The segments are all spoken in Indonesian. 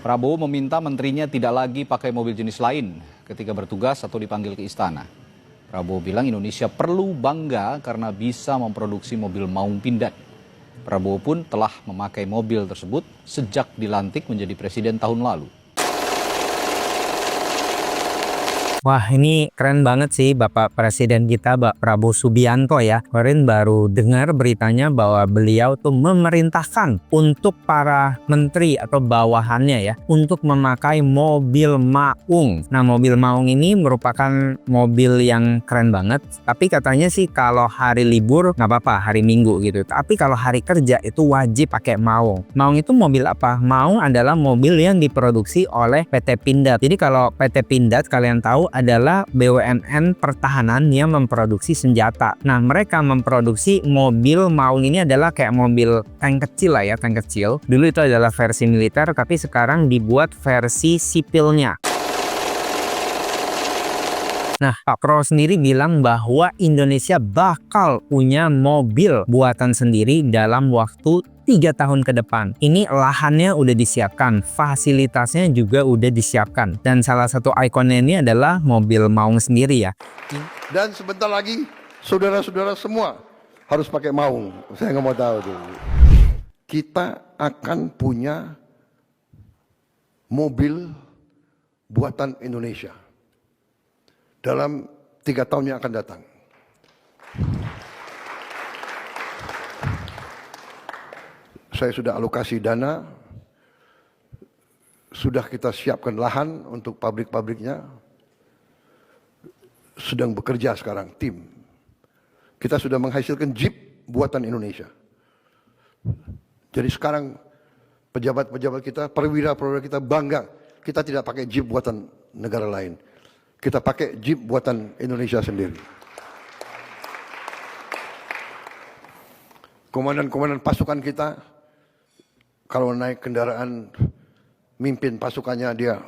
Prabowo meminta menterinya tidak lagi pakai mobil jenis lain ketika bertugas atau dipanggil ke istana. Prabowo bilang Indonesia perlu bangga karena bisa memproduksi mobil Maung Pindad. Prabowo pun telah memakai mobil tersebut sejak dilantik menjadi presiden tahun lalu. Wah, ini keren banget sih Bapak Presiden kita, Pak Prabowo Subianto ya. Kemarin baru dengar beritanya bahwa beliau tuh memerintahkan untuk para menteri atau bawahannya ya untuk memakai mobil Maung. Nah, mobil Maung ini merupakan mobil yang keren banget. Tapi katanya sih kalau hari libur nggak apa-apa, hari Minggu gitu. Tapi kalau hari kerja itu wajib pakai Maung. Maung itu mobil apa? Maung adalah mobil yang diproduksi oleh PT Pindad. Jadi kalau PT Pindad kalian tahu adalah BUMN pertahanan yang memproduksi senjata. Nah, mereka memproduksi mobil Maung ini adalah kayak mobil tank kecil lah ya, tank kecil. Dulu itu adalah versi militer, tapi sekarang dibuat versi sipilnya. Nah, Pak Prabowo sendiri bilang bahwa Indonesia bakal punya mobil buatan sendiri dalam waktu 3 tahun ke depan. Ini lahannya udah disiapkan, fasilitasnya juga udah disiapkan. Dan salah satu ikonnya ini adalah mobil Maung sendiri ya. Dan sebentar lagi saudara-saudara semua harus pakai Maung. Saya nggak mau tahu tuh. Kita akan punya mobil buatan Indonesia dalam 3 tahun yang akan datang. Saya sudah alokasi dana, sudah kita siapkan lahan untuk pabrik-pabriknya, sedang bekerja sekarang tim. Kita sudah menghasilkan Jeep buatan Indonesia. Jadi sekarang pejabat-pejabat kita, perwira-perwira kita bangga, kita tidak pakai Jeep buatan negara lain. Kita pakai Jeep buatan Indonesia sendiri. Komandan-komandan pasukan kita, kalau naik kendaraan mimpin pasukannya dia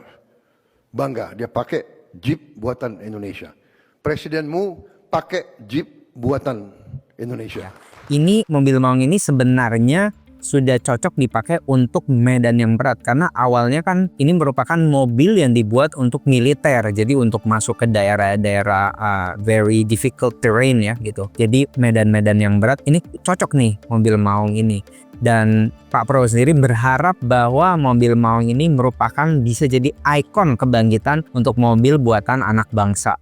bangga, dia pakai Jeep buatan Indonesia. Presidenmu pakai Jeep buatan Indonesia. Ini mobil Maung ini sebenarnya sudah cocok dipakai untuk medan yang berat karena awalnya kan ini merupakan mobil yang dibuat untuk militer, jadi untuk masuk ke daerah-daerah very difficult terrain ya gitu. Jadi medan-medan yang berat ini cocok nih mobil Maung ini. Dan Pak Prabowo sendiri berharap bahwa mobil Maung ini merupakan bisa jadi ikon kebangkitan untuk mobil buatan anak bangsa.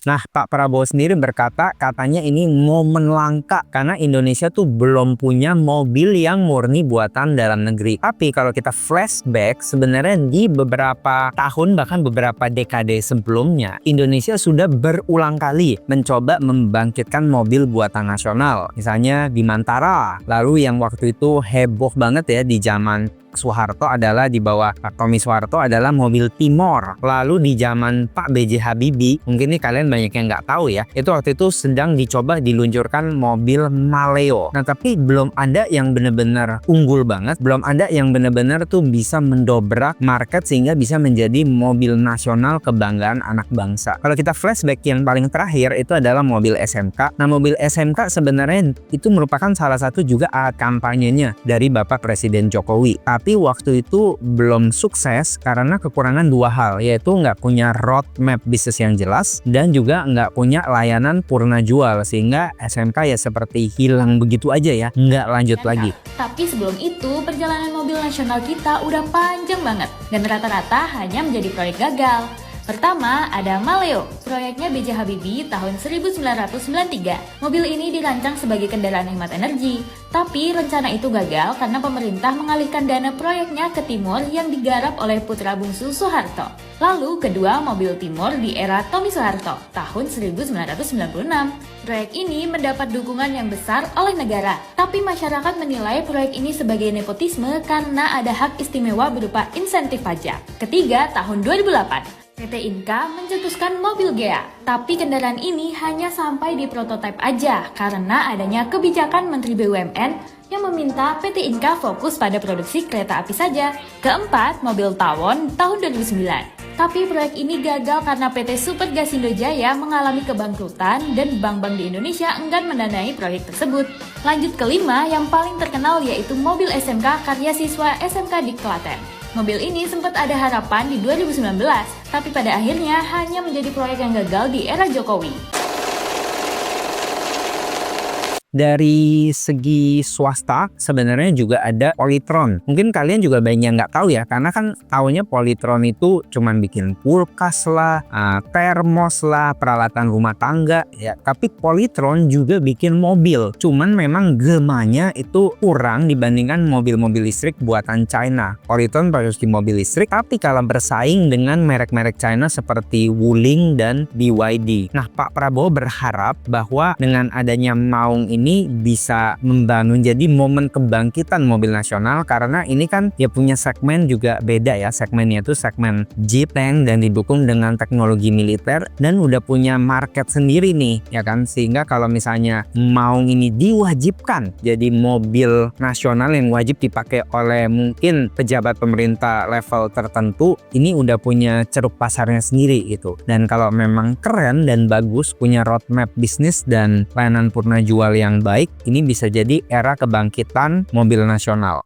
Nah, Pak Prabowo sendiri berkata, katanya ini momen langka karena Indonesia tuh belum punya mobil yang murni buatan dalam negeri. Tapi kalau kita flashback, sebenarnya di beberapa tahun bahkan beberapa dekade sebelumnya, Indonesia sudah berulang kali mencoba membangkitkan mobil buatan nasional. Misalnya di Mantara, lalu yang waktu itu heboh banget ya di zaman Soeharto adalah di bawah Pak Tommy Soeharto adalah mobil Timor. Lalu di zaman Pak B.J. Habibie, mungkin ini kalian banyak yang nggak tahu ya, itu waktu itu sedang dicoba diluncurkan mobil Maleo. Nah, tapi belum ada yang benar-benar unggul banget, belum ada yang benar-benar tuh bisa mendobrak market sehingga bisa menjadi mobil nasional kebanggaan anak bangsa. Kalau kita flashback yang paling terakhir itu adalah mobil SMK. Nah, mobil SMK sebenarnya itu merupakan salah satu juga alat kampanyenya dari Bapak Presiden Jokowi. Tapi waktu itu belum sukses karena kekurangan 2 hal, yaitu nggak punya roadmap bisnis yang jelas dan juga nggak punya layanan purna jual, sehingga SMK ya seperti hilang begitu aja ya, nggak lanjut lagi. Tapi sebelum itu perjalanan mobil nasional kita udah panjang banget dan rata-rata hanya menjadi proyek gagal. Pertama, ada Maleo, proyeknya B.J. Habibie tahun 1993. Mobil ini dirancang sebagai kendaraan hemat energi, tapi rencana itu gagal karena pemerintah mengalihkan dana proyeknya ke Timor yang digarap oleh putra bungsu Soeharto. Lalu kedua, mobil Timor di era Tommy Soeharto tahun 1996. Proyek ini mendapat dukungan yang besar oleh negara, tapi masyarakat menilai proyek ini sebagai nepotisme karena ada hak istimewa berupa insentif pajak. Ketiga, tahun 2008. PT Inka mencetuskan mobil Gea, tapi kendaraan ini hanya sampai di prototipe aja karena adanya kebijakan Menteri BUMN yang meminta PT Inka fokus pada produksi kereta api saja. Keempat, mobil Tawon tahun 2009. Tapi proyek ini gagal karena PT Super Gasindo Jaya mengalami kebangkrutan dan bank-bank di Indonesia enggan mendanai proyek tersebut. Lanjut kelima, yang paling terkenal yaitu mobil SMK karya siswa SMK di Klaten. Mobil ini sempat ada harapan di 2019, tapi pada akhirnya hanya menjadi proyek yang gagal di era Jokowi. Dari segi swasta sebenarnya juga ada Polytron. Mungkin kalian juga banyak yang nggak tahu ya, karena kan taunya Polytron itu cuman bikin kulkas lah, termos lah, peralatan rumah tangga ya. Tapi Polytron juga bikin mobil. Cuman memang gemanya itu kurang dibandingkan mobil-mobil listrik buatan China. Polytron produksi mobil listrik, tapi kalau bersaing dengan merek-merek China seperti Wuling dan BYD. Nah, Pak Prabowo berharap bahwa dengan adanya Maung ini bisa membangun jadi momen kebangkitan mobil nasional, karena ini kan dia punya segmen juga beda ya, segmennya itu segmen Jeep tank dan didukung dengan teknologi militer dan udah punya market sendiri nih ya kan, sehingga kalau misalnya Maung ini diwajibkan jadi mobil nasional yang wajib dipakai oleh mungkin pejabat pemerintah level tertentu, ini udah punya ceruk pasarnya sendiri gitu. Dan kalau memang keren dan bagus, punya roadmap bisnis dan layanan purna jual yang baik, ini bisa jadi era kebangkitan mobil nasional.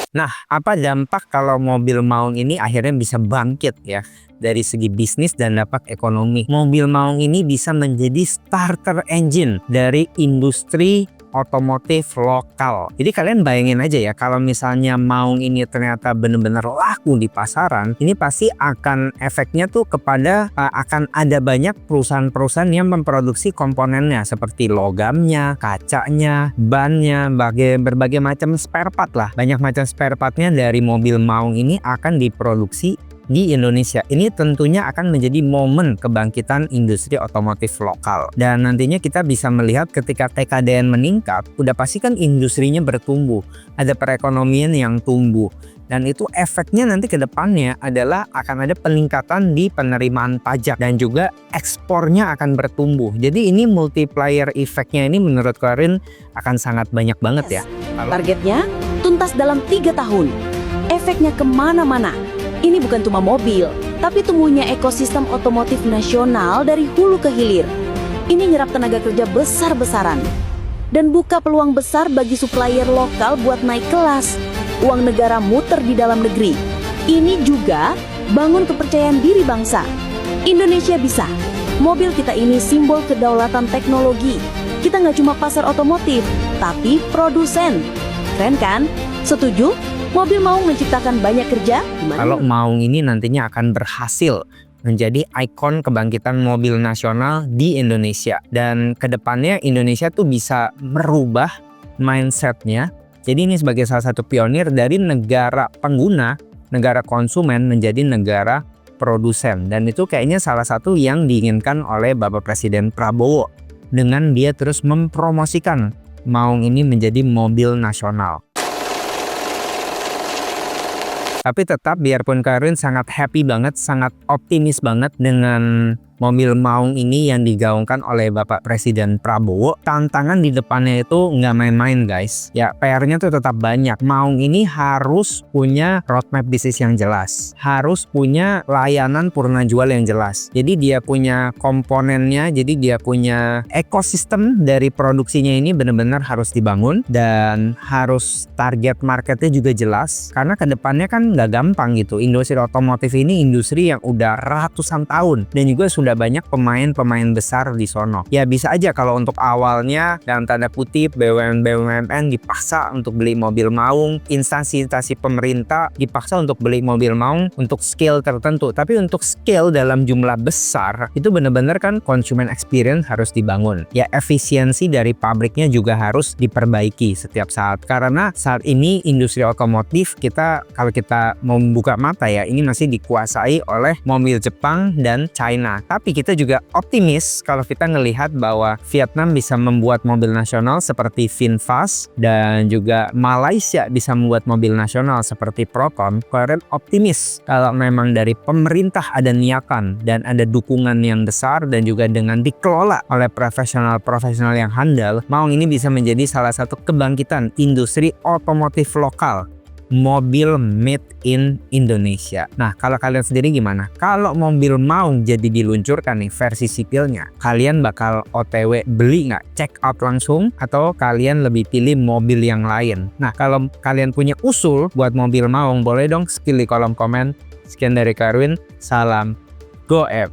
Nah, apa dampak kalau mobil Maung ini akhirnya bisa bangkit ya dari segi bisnis dan dampak ekonomi? Mobil Maung ini bisa menjadi starter engine dari industri otomotif lokal. Jadi kalian bayangin aja ya, kalau misalnya Maung ini ternyata benar-benar laku di pasaran, ini pasti akan efeknya tuh kepada akan ada banyak perusahaan-perusahaan yang memproduksi komponennya seperti logamnya, kacanya, bannya, berbagai macam spare part lah. Banyak macam spare partnya dari mobil Maung ini akan diproduksi di Indonesia. Ini tentunya akan menjadi momen kebangkitan industri otomotif lokal. Dan nantinya kita bisa melihat ketika TKDN meningkat, udah pasti kan industrinya bertumbuh. Ada perekonomian yang tumbuh. Dan itu efeknya nanti ke depannya adalah akan ada peningkatan di penerimaan pajak dan juga ekspornya akan bertumbuh. Jadi ini multiplier efeknya ini menurut Karin akan sangat banyak banget ya. Targetnya tuntas dalam 3 tahun. Efeknya kemana-mana. Ini bukan cuma mobil, tapi tumbuhnya ekosistem otomotif nasional dari hulu ke hilir. Ini nyerap tenaga kerja besar-besaran dan buka peluang besar bagi supplier lokal buat naik kelas. Uang negara muter di dalam negeri. Ini juga bangun kepercayaan diri bangsa. Indonesia bisa. Mobil kita ini simbol kedaulatan teknologi. Kita nggak cuma pasar otomotif, tapi produsen. Keren kan? Setuju? Mobil Maung menciptakan banyak kerja. Kalau Maung ini nantinya akan berhasil menjadi ikon kebangkitan mobil nasional di Indonesia. Dan kedepannya Indonesia tuh bisa merubah mindsetnya. Jadi ini sebagai salah satu pionir dari negara pengguna, negara konsumen menjadi negara produsen. Dan itu kayaknya salah satu yang diinginkan oleh Bapak Presiden Prabowo. Dengan dia terus mempromosikan Maung ini menjadi mobil nasional. Tapi tetap biarpun Karin sangat happy banget, sangat optimis banget dengan mobil Maung ini yang digaungkan oleh Bapak Presiden Prabowo, tantangan di depannya itu nggak main-main guys. Ya PR-nya tuh tetap banyak. Maung ini harus punya roadmap bisnis yang jelas, harus punya layanan purna jual yang jelas. Jadi dia punya komponennya, jadi dia punya ekosistem dari produksinya ini benar-benar harus dibangun dan harus target marketnya juga jelas. Karena kedepannya kan nggak gampang gitu. Industri otomotif ini industri yang udah ratusan tahun dan juga sudah banyak pemain-pemain besar di sono. Ya bisa aja kalau untuk awalnya dalam tanda kutip BUMN dipaksa untuk beli mobil Maung, instansi-instansi pemerintah dipaksa untuk beli mobil Maung untuk scale tertentu. Tapi untuk scale dalam jumlah besar itu benar-benar kan consumer experience harus dibangun. Ya efisiensi dari pabriknya juga harus diperbaiki setiap saat. Karena saat ini industri otomotif kita kalau kita mau membuka mata ya ini masih dikuasai oleh mobil Jepang dan China. Tapi kita juga optimis kalau kita ngelihat bahwa Vietnam bisa membuat mobil nasional seperti VinFast dan juga Malaysia bisa membuat mobil nasional seperti Proton. Kalian optimis kalau memang dari pemerintah ada niatan dan ada dukungan yang besar dan juga dengan dikelola oleh profesional-profesional yang handal, Maung ini bisa menjadi salah satu kebangkitan industri otomotif lokal mobil made in Indonesia. Nah, kalau kalian sendiri gimana? Kalau mobil Maung jadi diluncurkan nih versi sipilnya, kalian bakal OTW beli nggak? Check out langsung atau kalian lebih pilih mobil yang lain? Nah, kalau kalian punya usul buat mobil Maung, boleh dong skill di kolom komen. Sekian dari Karwin, salam Go App.